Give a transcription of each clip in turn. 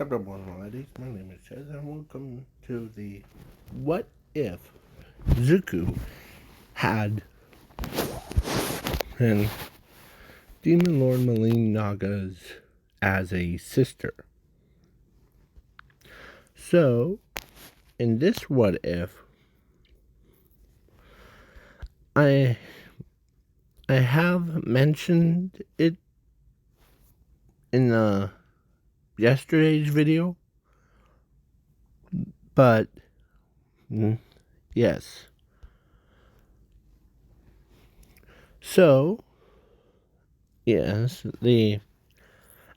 Chapter 1, ladies. My name is Chez, and welcome to the What If Zuko had and Demon Lord Milim Naga's as a sister. So, in this What If, I have mentioned it in yesterday's video, but yes. So, yes, I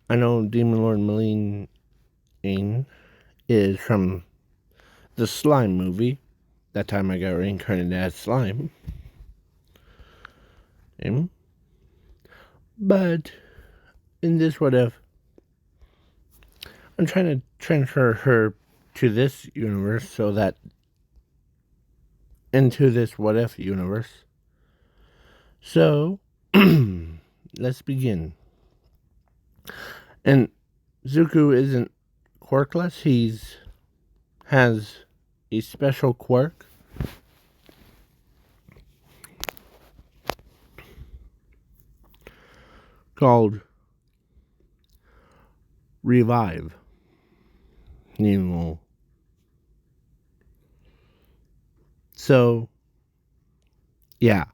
know Demon Lord Milim is from the Slime movie. That time I got reincarnated as Slime. But in this What If, I'm trying to transfer her to this universe so that into this What If universe. So, let's begin. And Zuko isn't quirkless. Has a special quirk called Revive. So, yeah.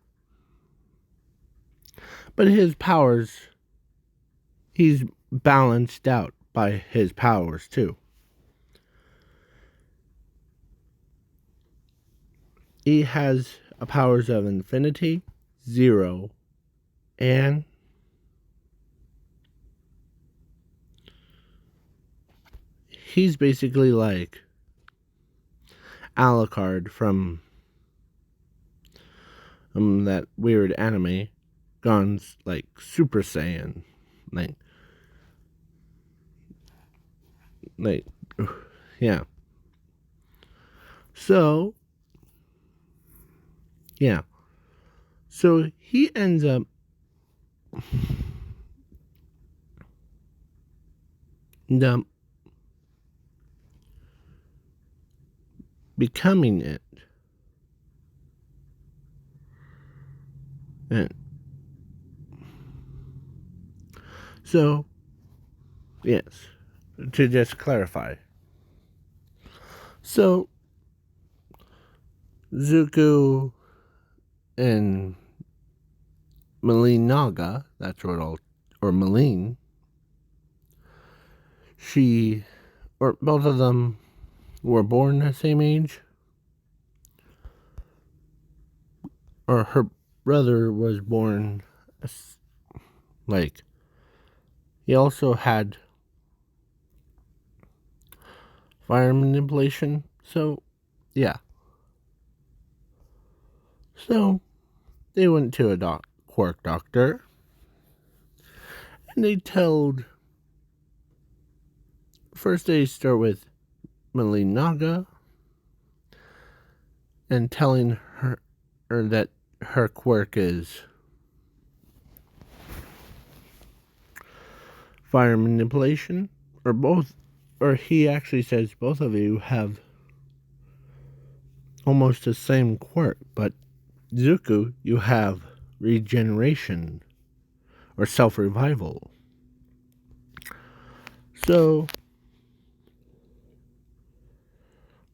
But his powers, he's balanced out by his powers too. He has powers of infinity, 0, and he's basically like Alucard from that weird anime, gone like Super Saiyan, like yeah. So yeah, so he ends up becoming it. And so, yes, to just clarify. So, Zuko and Milim Naga, that's what or Milim, or both of them were born the same age. Or her brother was born, like, he also had fire manipulation. So, yeah. So, they went to a quirk doctor, and they told, first they start with Milim Naga, and telling her that her quirk is fire manipulation, or both, or he actually says both of you have almost the same quirk, but Zuko, you have regeneration or self-revival. So,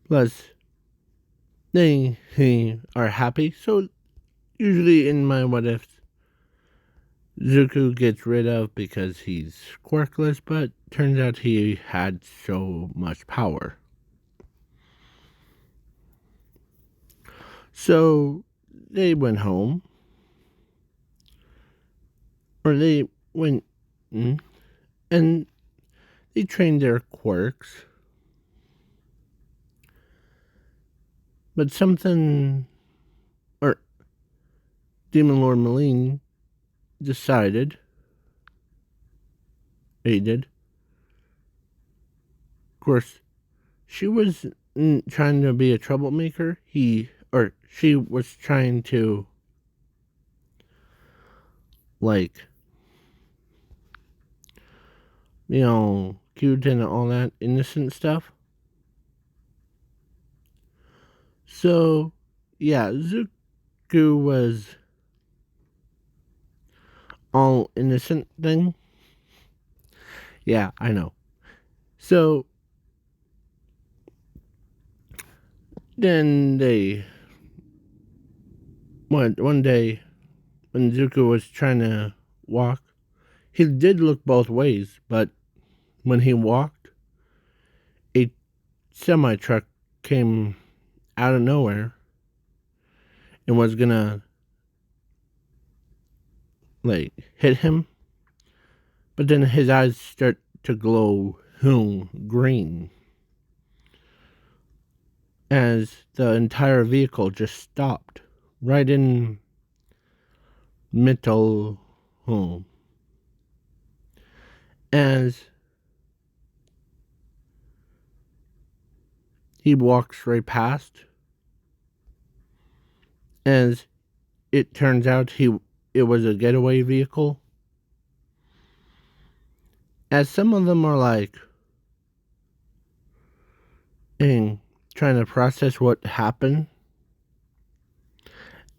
plus, they are happy. So, usually in my what ifs, Zuko gets rid of because he's quirkless, but turns out he had so much power. So they went home, or they went, and they trained their quirks. But something, or Demon Lord Milim decided, he did. Of course, she was trying to be a troublemaker. She was trying to, like, cute and all that innocent stuff. So, yeah, Zuko was all innocent thing. Yeah, I know. So, then one day, when Zuko was trying to walk, he did look both ways, but when he walked, a semi truck came out of nowhere and was gonna like hit him, but then his eyes start to glow green as the entire vehicle just stopped right in middle home. As he walks right past, as it turns out it was a getaway vehicle. As some of them are like and trying to process what happened.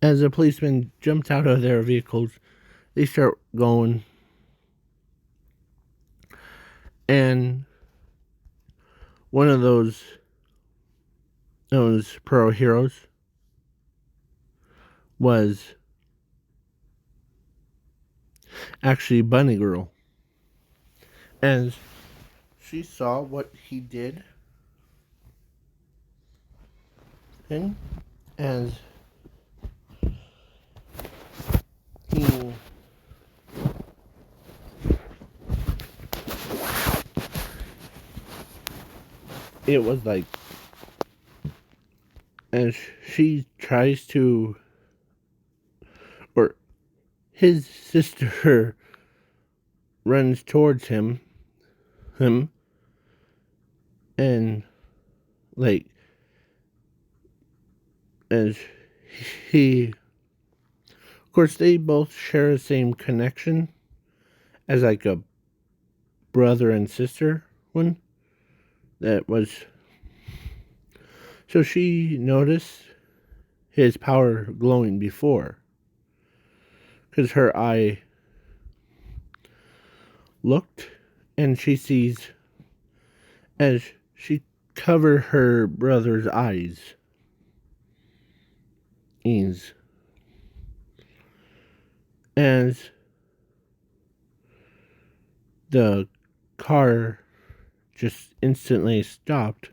As the policemen jumped out of their vehicles, they start going, and one of those pro heroes was actually Bunny Girl. As she saw what he did, and as he it was like as she tries to, or his sister runs towards him and like as he, of course they both share the same connection as like a brother and sister one that was, so she noticed his power glowing before because her eye looked and she sees as she covered her brother's eyes as the car just instantly stopped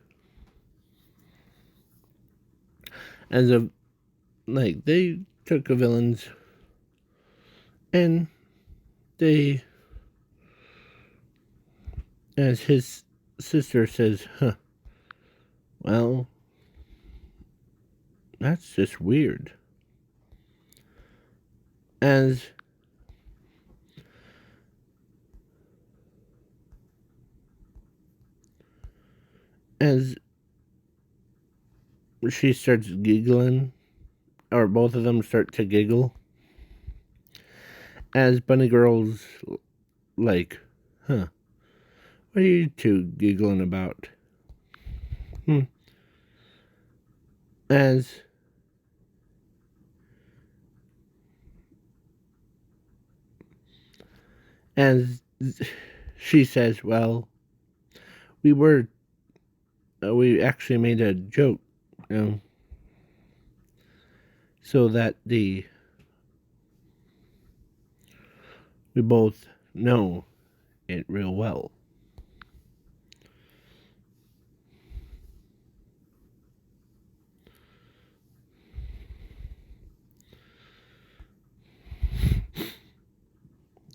as a like they took a villains and they, as his sister says, well, that's just weird. As as she starts giggling, or both of them start to giggle, as Bunny Girl's like, what are you two giggling about? As as she says, well, we actually made a joke, you know, so that we both know it real well.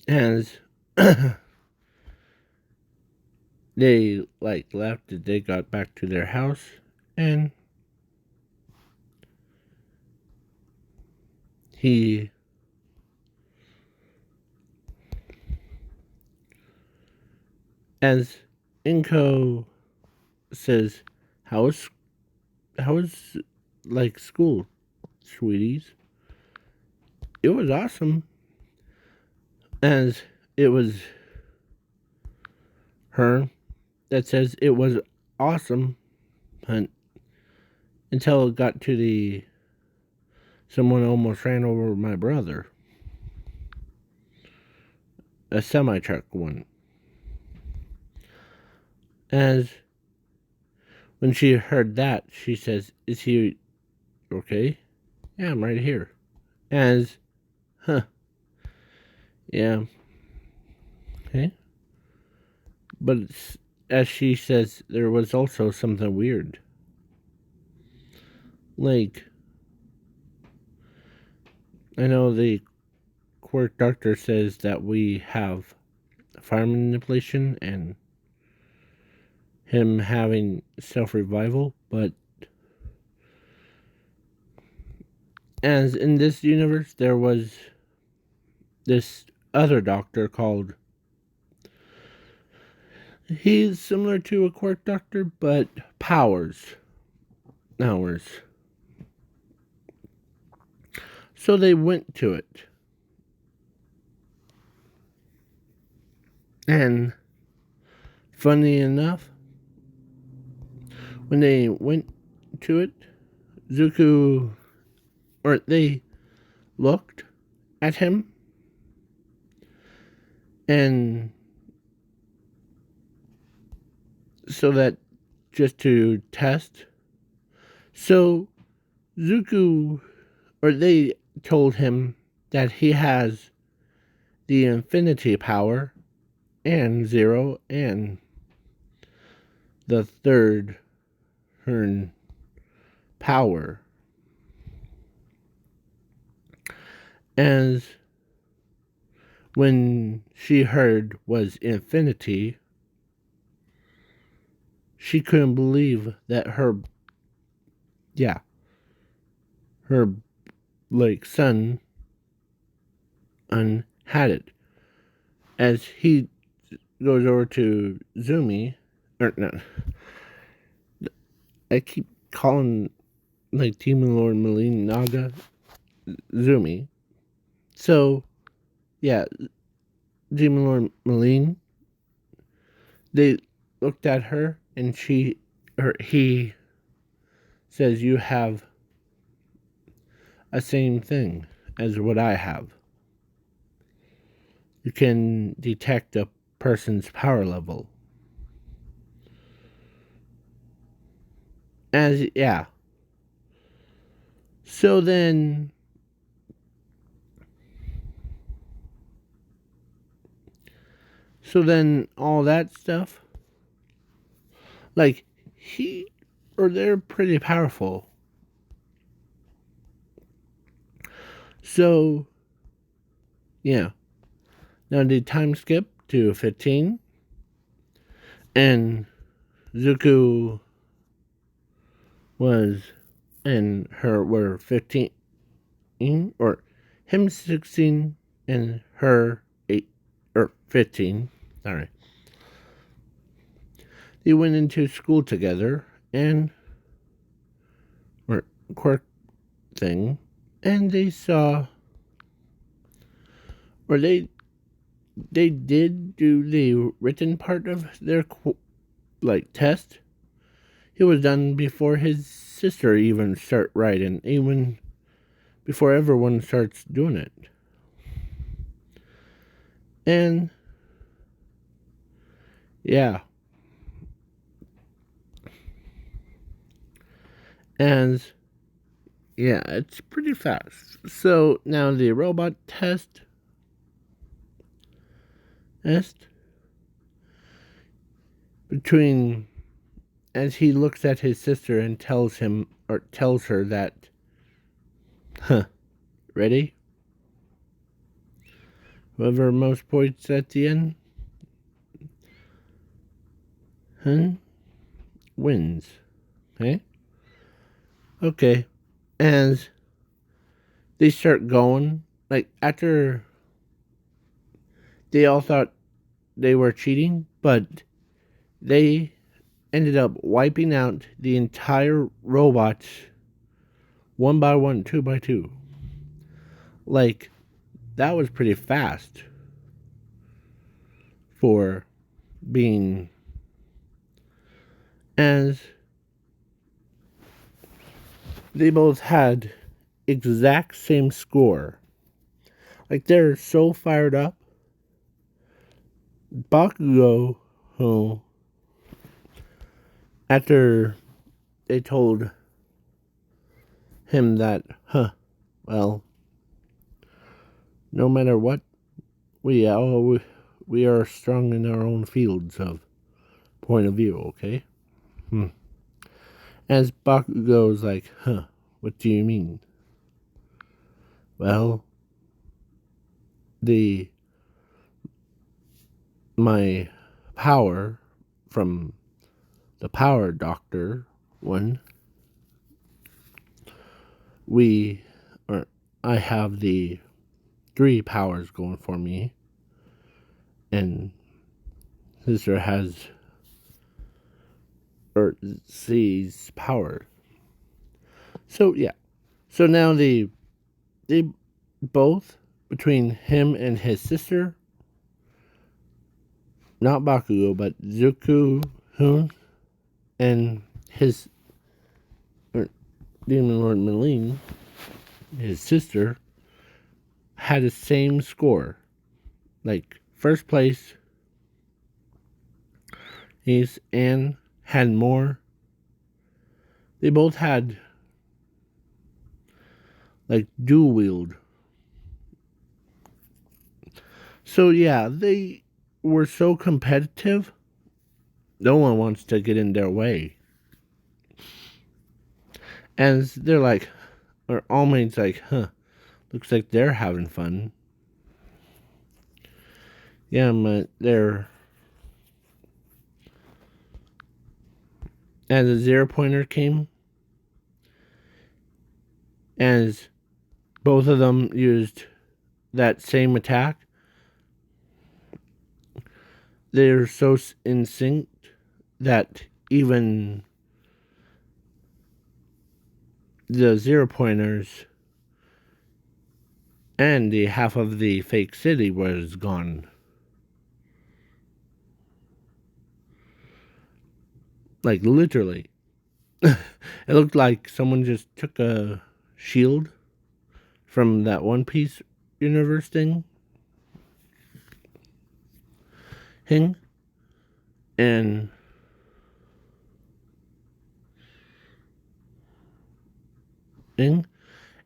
As they like left, they got back to their house, and he as Inko says, how was like school, sweeties? It was awesome. As it was her that says it was awesome until it got to the someone almost ran over my brother. A semi-truck one. As when she heard that, she says, "Is he okay?" "Yeah, I'm right here." As, yeah, okay. But as she says, there was also something weird. Like, I know the court doctor says that we have fire manipulation and him having self-revival, but as in this universe, there was this other doctor called. He's similar to a Quark Doctor, but powers. Hours. So they went to it. And funny enough, when they went to it, Zuko, or they looked at him, and so that just to test. So Zuko, or they told him that he has the infinity power and zero and the third Hern power. As when she heard was infinity, she couldn't believe that her son had it. As he goes over to Zumi, or not, I keep calling like Demon Lord Milim Naga Zumi. So yeah, Demon Lord Milim. They looked at her and he says, "You have a same thing as what I have. You can detect a person's power level." As yeah. So then all that stuff, like they're pretty powerful. So yeah. Now the time skip to 15, and Zuko and her were 15, or him 16 and her 8 or 15. Sorry. They went into school together and or quirk thing, and they saw, or they did do the written part of their test. It was done before his sister even start writing, even before everyone starts doing it. And yeah. And yeah, it's pretty fast. So now the robot test between, as he looks at his sister and tells her that, ready? Whoever most points at the end, wins. Okay? Okay. As they start going, like after they all thought they were cheating, but they ended up wiping out the entire robots one by one, two by two. Like, that was pretty fast for being As they both had exact same score. Like, they're so fired up. Bakugo, who, after they told him that, well, no matter what, we are strong in our own fields of point of view, okay? As Bakugo's like, what do you mean? Well, my power from the power doctor one, I have the 3 powers going for me, and sister has C's power. So yeah. So now they both, between him and his sister, not Bakugo, but Zuku Hoon and his Demon Lord milim, his sister, had the same score. Like, first place, and had more. They both had, like, dual wield. So yeah, they were so competitive, no one wants to get in their way. And they're like, or All Might's like, looks like they're having fun. Yeah, but they're... As a 0-pointer came, as both of them used that same attack, they're so in sync that even the 0-pointers and the half of the fake city was gone. Like, literally. It looked like someone just took a shield from that One Piece universe thing, and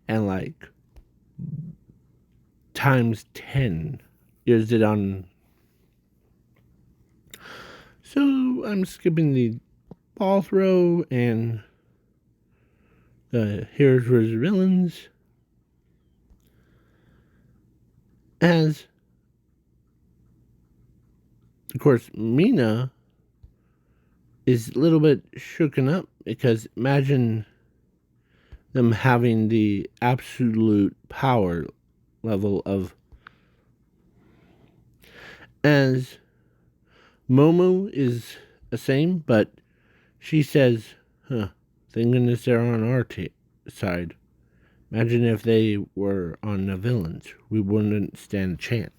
like times 10 used it on. So I'm skipping the ball throw and the heroes vs. villains, as of course Mina is a little bit shooken up, because imagine them having the absolute power level of, as Momo is the same, but she says, thank goodness they're on our side. Imagine if they were on the villains. We wouldn't stand a chance.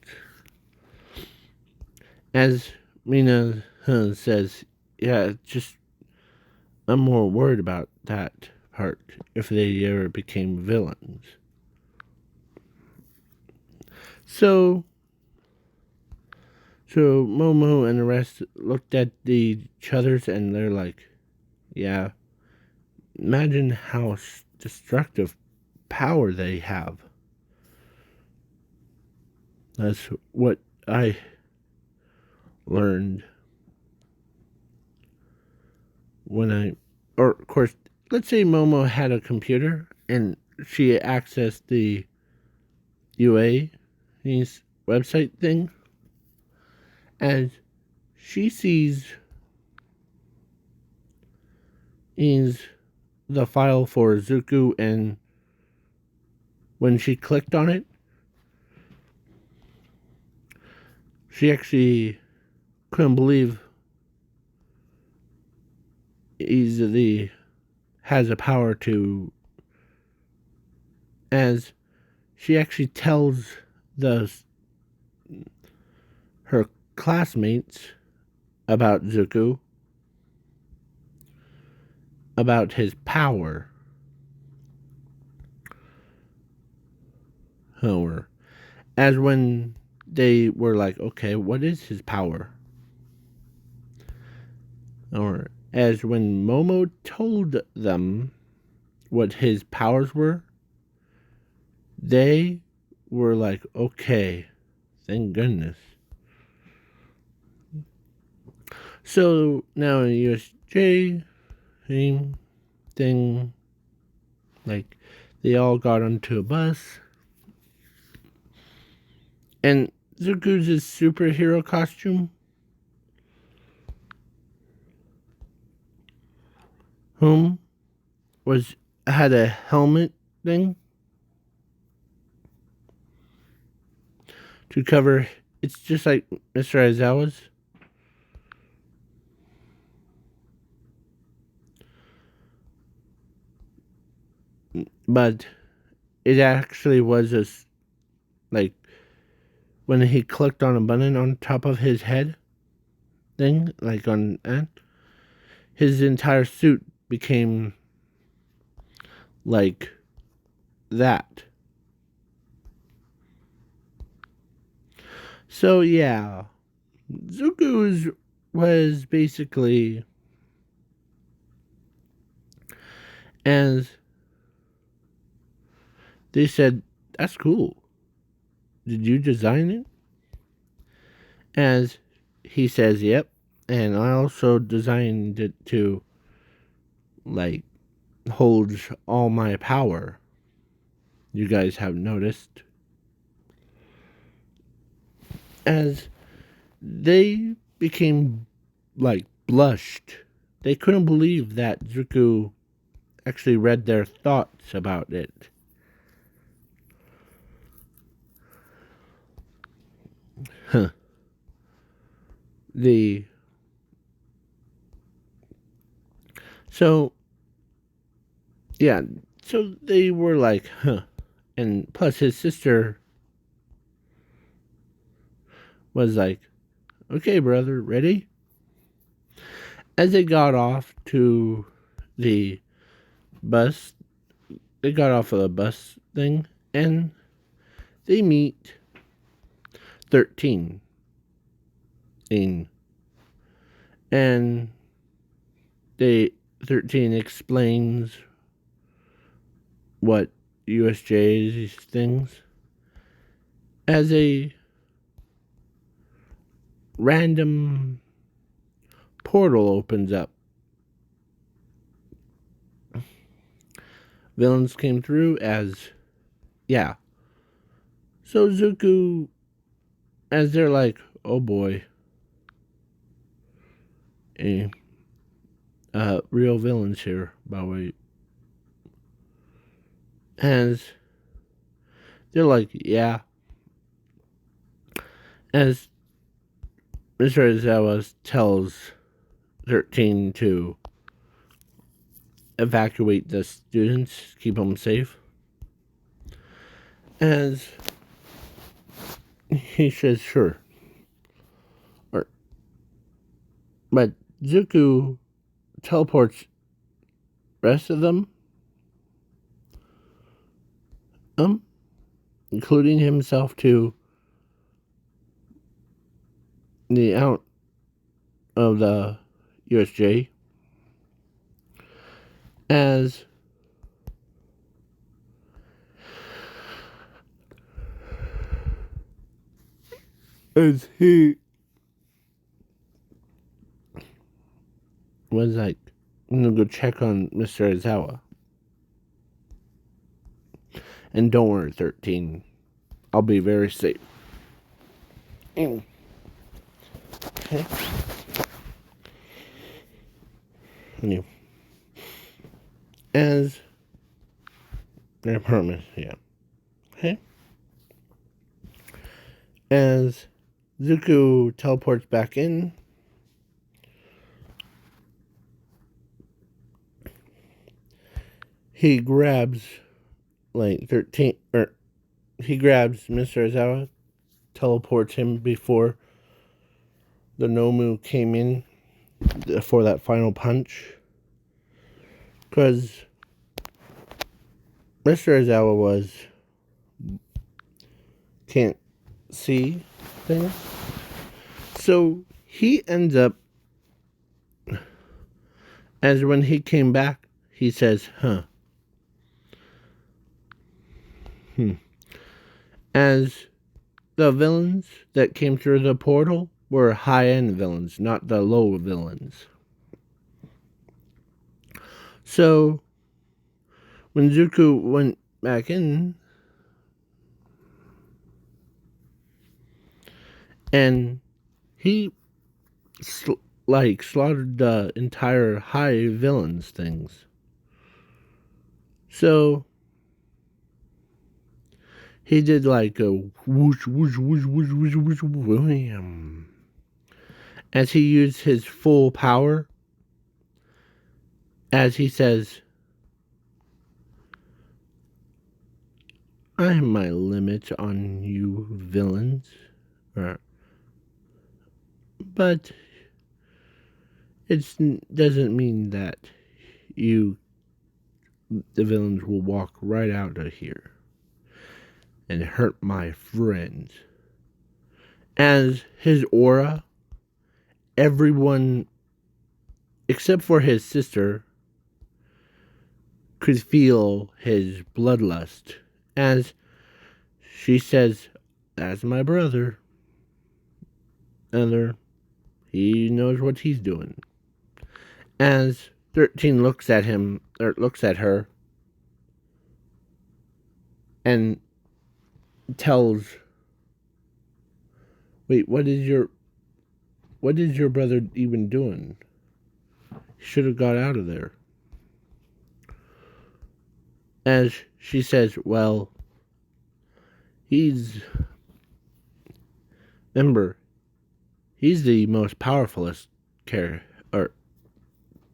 As Mina says, yeah, just, I'm more worried about that part, if they ever became villains. So Momo and the rest looked at each other's, and they're like, yeah, imagine how destructive power they have. That's what I learned when of course, let's say Momo had a computer and she accessed the UA's website thing, and she sees is the file for Zuku, and when she clicked on it, she actually couldn't believe easily has a power to, as she actually tells her classmates about Zuku, about his power. Or as when they were like, okay, what is his power? Or as when Momo told them what his powers were, they were like, okay, thank goodness. So now in USJ thing, like, they all got onto a bus, and Zuko's superhero costume, had a helmet thing to cover. It's just like Mr. Aizawa's. But it actually was like when he clicked on a button on top of his head thing, like on that, his entire suit became like that. So yeah, Zuko's was basically, as they said, that's cool. Did you design it? As he says, yep. And I also designed it to, like, hold all my power. You guys have noticed. As they became, like, blushed. They couldn't believe that Zuko actually read their thoughts about it. Huh. So, yeah, so they were like, huh. And plus his sister was like, okay, brother, ready? As they got off to the bus, they got off of the bus thing, and they meet 13. And 13 explains what USJ's things as a random portal opens up. Villains came through as, yeah. So Zuko, as they're like, oh boy, real villains here, by the way. As they're like, yeah. As Mr. Aizawa tells 13 to evacuate the students, keep them safe. As he says, sure. But Zuko teleports rest of them, including himself, to the out of the USJ, as he was like, I'm gonna go check on Mr. Aizawa. And don't worry, 13. I'll be very safe. Okay. Anyway. As I promise, yeah. Okay. As Zuko teleports back in, he grabs like 13, or he grabs Mr. Aizawa, teleports him before the Nomu came in for that final punch. Because Mr. Aizawa can't see things. So he ends up, as when he came back, he says, as the villains that came through the portal were high-end villains, not the low villains. So when Zuko went back in, and he slaughtered the entire high villains things. So he did like a whoosh whoosh whoosh whoosh whoosh whoosh wham, as he used his full power, as he says, I have my limit on you villains, but it doesn't mean that the villains will walk right out of here and hurt my friends. As his aura, everyone except for his sister could feel his bloodlust, as she says, that's my brother. He knows what he's doing. As 13 looks at her, and tells, wait, what is your brother even doing? He should have got out of there. As she says, well, he's the most powerfulest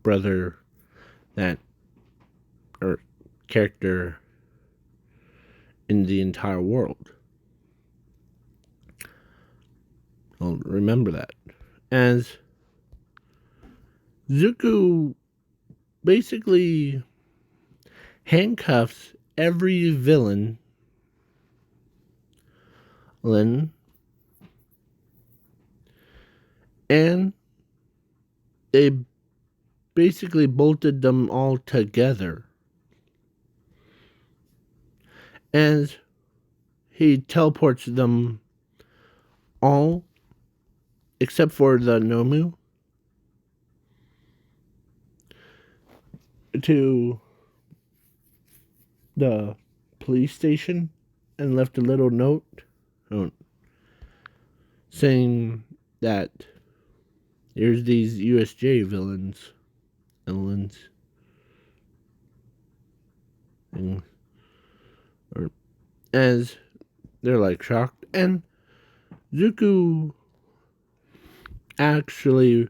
brother character in the entire world. I'll remember that. As Zuko basically handcuffs every villain, and they basically bolted them all together. As he teleports them all, except for the Nomu, to the police station, and left a little note saying that here's these USJ villains, as they're like shocked, and Zuko actually,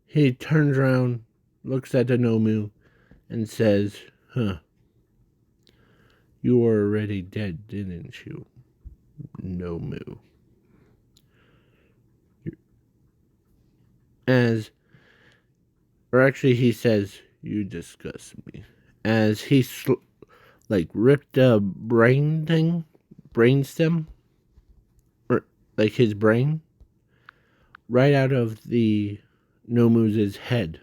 he turns around, looks at the Nomu, and says, you were already dead, didn't you, Nomu? He says, you disgust me. As he ripped a brainstem, or like his brain, right out of the Nomu's head.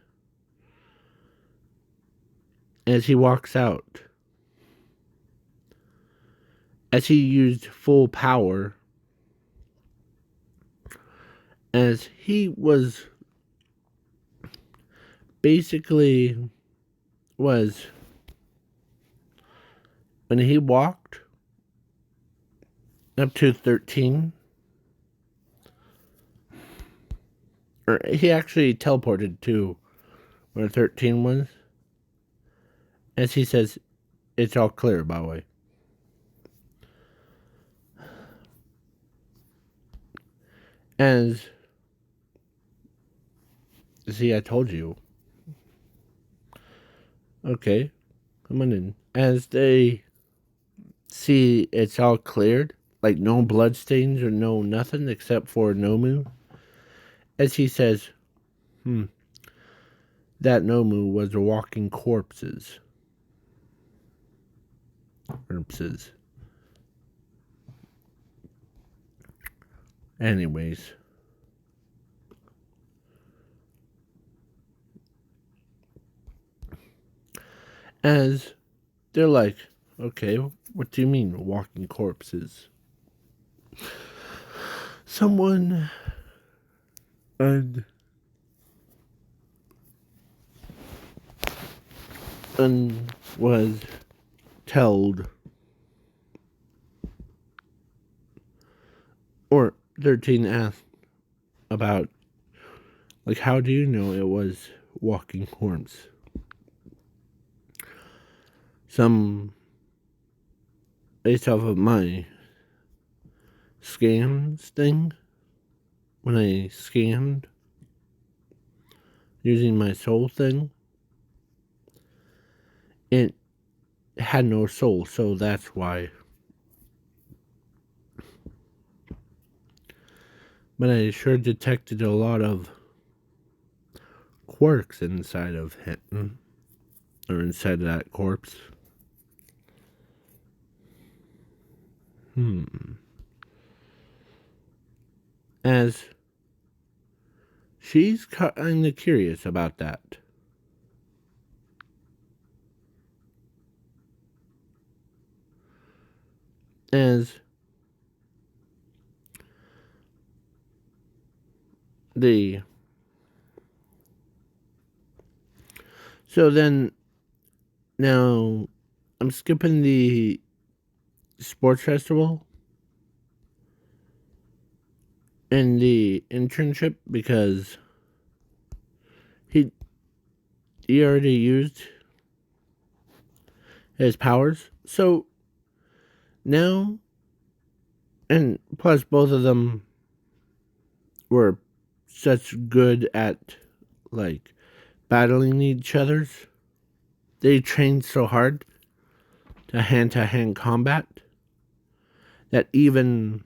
As he walks out, as he used full power, as he was basically when he walked up to 13, or he actually teleported to where 13 was, as he says, it's all clear, by the way. As, see, I told you. Okay, come on in. As they see it's all cleared, like no bloodstains or no nothing except for Nomu, as he says, that Nomu was a walking corpses. Corpses. Anyways. As they're like, okay, what do you mean walking corpses? Someone and was told, or 13 asked about, like, how do you know it was walking corpse? Some, based off of my scans thing, when I scanned using my soul thing, it had no soul, so that's why. But I sure detected a lot of quirks inside of him, or inside of that corpse. As she's kind of curious about that. As the so then now I'm skipping the sports festival and the internship because he already used his powers. So now, and plus both of them were such good at like battling each other's. They trained so hard to hand combat that even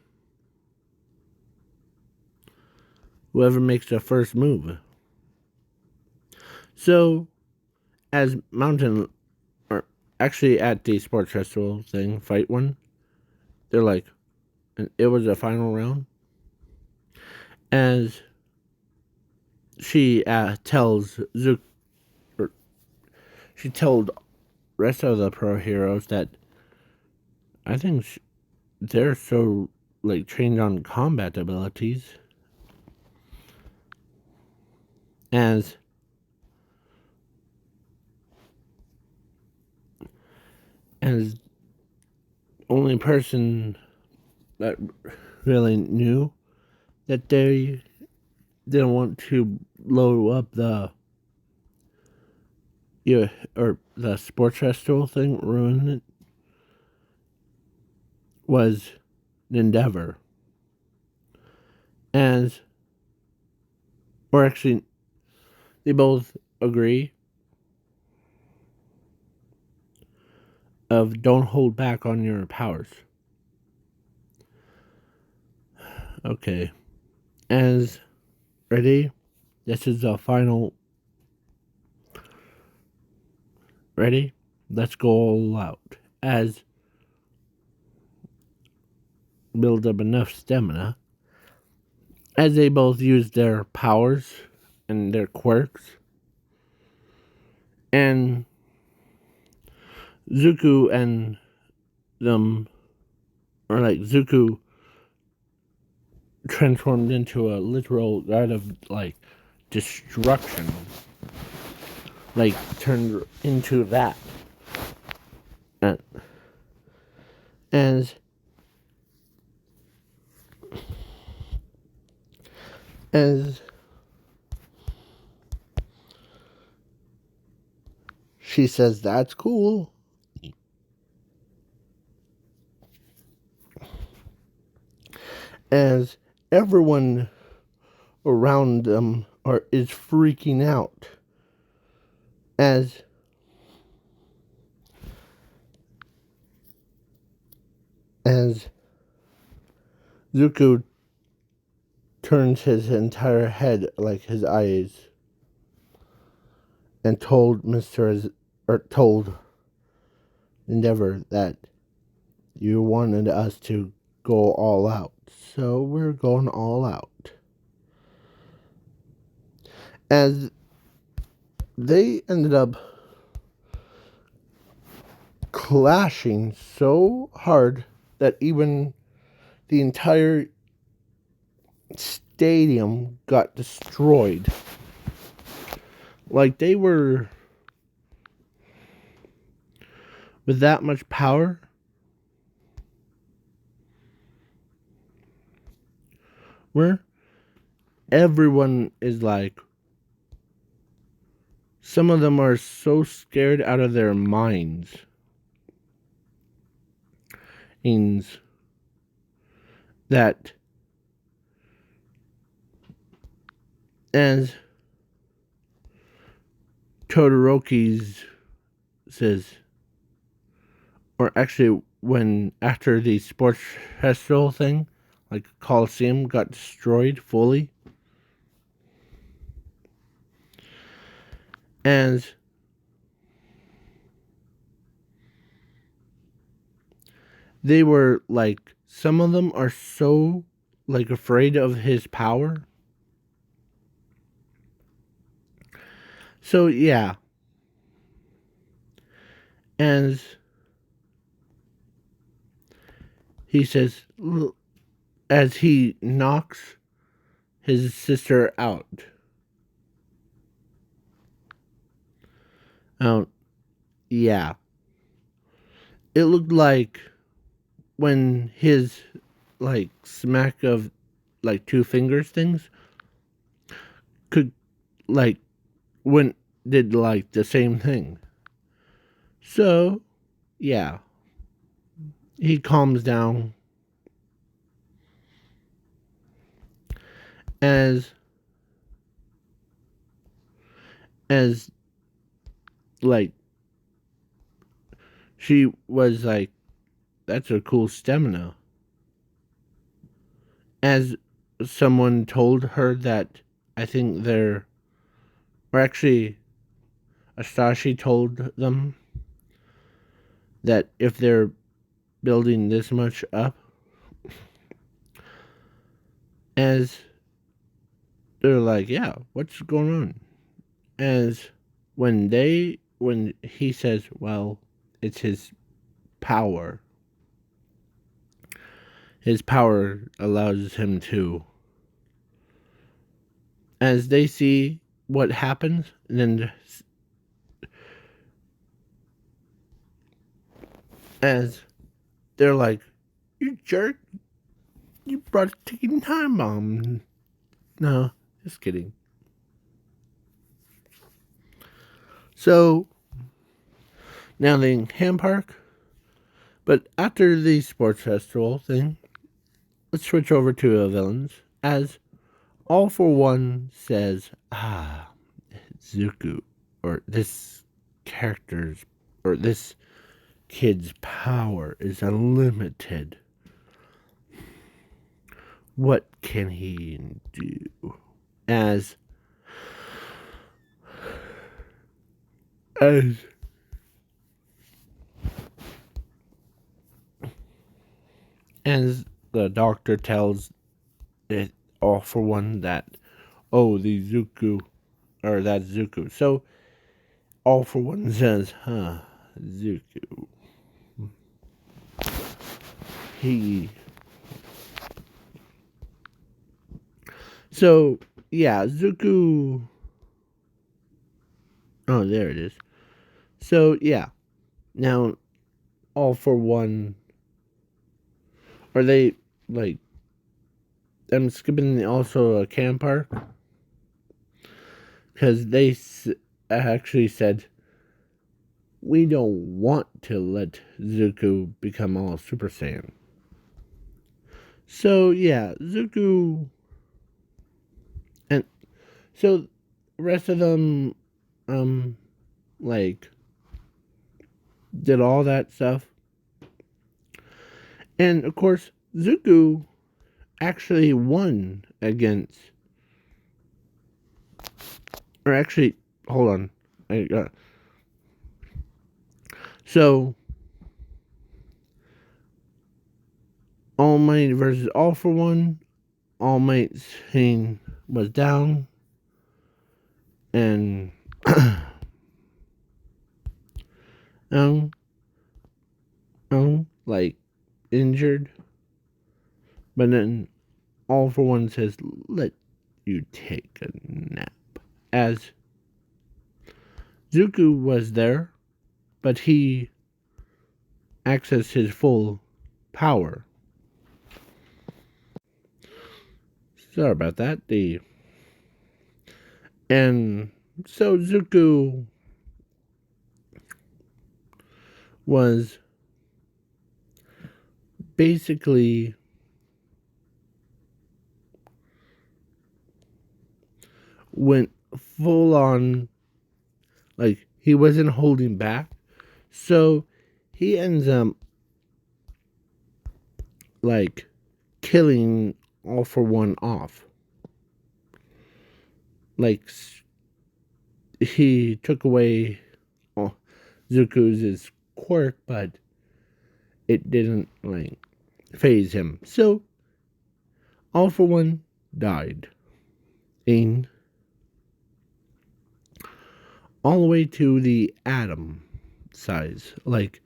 whoever makes the first move. So, as Mountain, or actually at the sports festival thing, fight one, they're like, and it was a final round. As she tells Zook, or she told rest of the pro heroes that I think they're so like trained on combat abilities. As only person that really knew that they didn't want to blow up the or the sports festival thing, ruin it, was Endeavor. As or actually they both agree of don't hold back on your powers. Okay. As ready? This is the final. Ready? Let's go all out. As build up enough stamina. As they both use their powers and their quirks. And Zuko and them, or like Zuko transformed into a literal god of like destruction. Like turned into that. As she says that's cool. As everyone around them is freaking out. As Zuko turns his entire head, like his eyes, and told told Endeavor that you wanted us to go all out. So we're going all out. As they ended up clashing so hard that even the entire stadium got destroyed. Like, they were with that much power. Where everyone is like, some of them are so scared out of their minds. Means that as Todoroki's says, or actually when after the sports festival thing, like Coliseum got destroyed fully, and they were like, some of them are so like afraid of his power. So yeah, and he says, as he knocks his sister out. Yeah. It looked like when his like smack of like two fingers things could like when did like the same thing. So yeah, he calms down as as like she was like, that's a cool stamina. As someone told her that, I think they're, or actually Astashi told them that if they're building this much up, as they're like, yeah, what's going on? As when he says, well, it's his power. His power allows him to, as they see what happens, and then as they're like, you jerk, you brought a ticking time bomb. No, just kidding. So now the ham park, but after the sports festival thing, let's switch over to the villains. As All For One says, Zuko, or this character's, or this kid's power is unlimited. What can he do? As as the doctor tells it All For One that, oh, the Zuko, or that's Zuko. So All For One says, Zuko. So, yeah, Zuko. Oh, there it is. So, yeah. Now, All For One. Are they, like. I'm skipping also a camp park. Because they actually said, we don't want to let Zuko become all Super Saiyan. So, yeah, Zuko. And so, the rest of them, like, did all that stuff. And, of course, Zuko actually won against. Or actually, hold on. So All Might versus All for One. All Might's thing was down, and like injured. But then All for One says, "Let you take a nap." As Zuko was there, but he accessed his full power. Sorry about that. And so Zuko was basically went full on, like he wasn't holding back. So he ends up like killing All for One off. Like he took away Zuko's quirk, but it didn't like phase him. So All for One died. In all the way to the atom size, like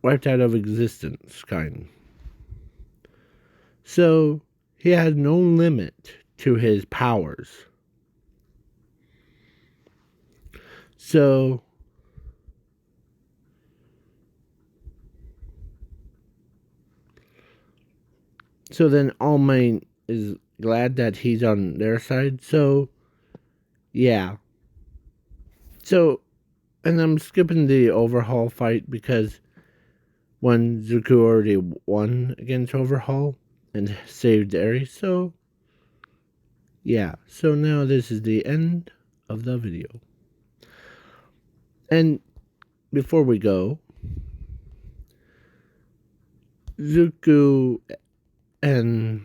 wiped out of existence, kind. So he had no limit to his powers. So then All Might is glad that he's on their side. So yeah. So, and I'm skipping the Overhaul fight because when Zuko already won against Overhaul and saved Aries. So yeah. So now this is the end of the video. And before we go, Zuko and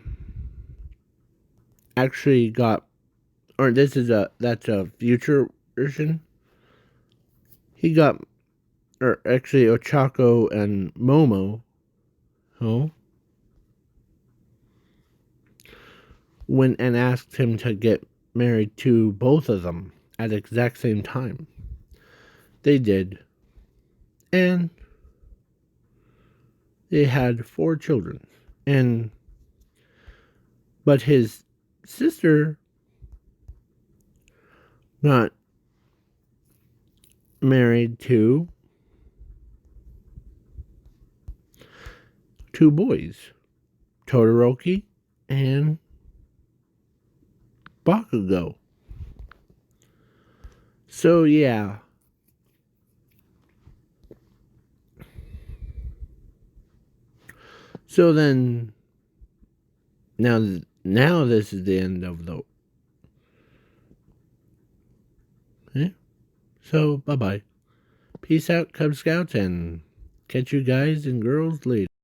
actually got, or that's a future version. He got, or actually Ochako and Momo, went and asked him to get married to both of them at the exact same time. They did. And they had 4 children. But his sister got married to 2 boys, Todoroki and Bakugo. So yeah. So then, now this is the end of the. Okay? So bye bye, peace out, Cub Scouts, and catch you guys and girls later.